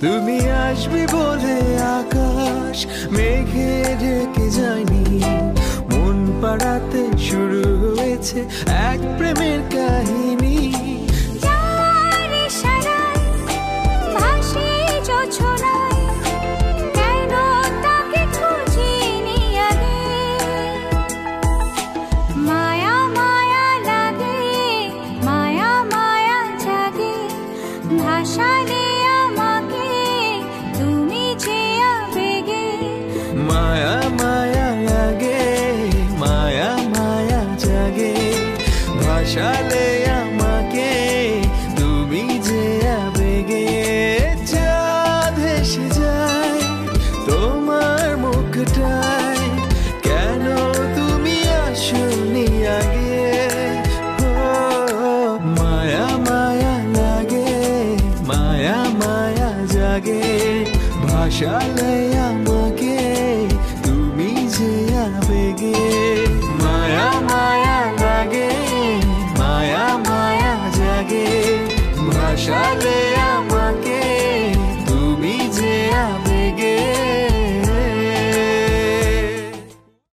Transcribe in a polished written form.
তুমি আসবে বলে আকাশ মেঘে ঢেকে যায়নি, মন পাড়াতে শুরু হয়েছে এক প্রেমের কাহিনী। মায়া মায়া লাগে, মায়া মায়া জাগে, ভাসালে আমাকে তুমি যে আবেগে। চাঁদ হেসে যায় তোমার মুখটায়, কেন তুমি আসোনি আগে। মায়া মায়া লাগে, মায়া মায়া জাগে, ভাসালে আমাকে তুমি যে আবেগে।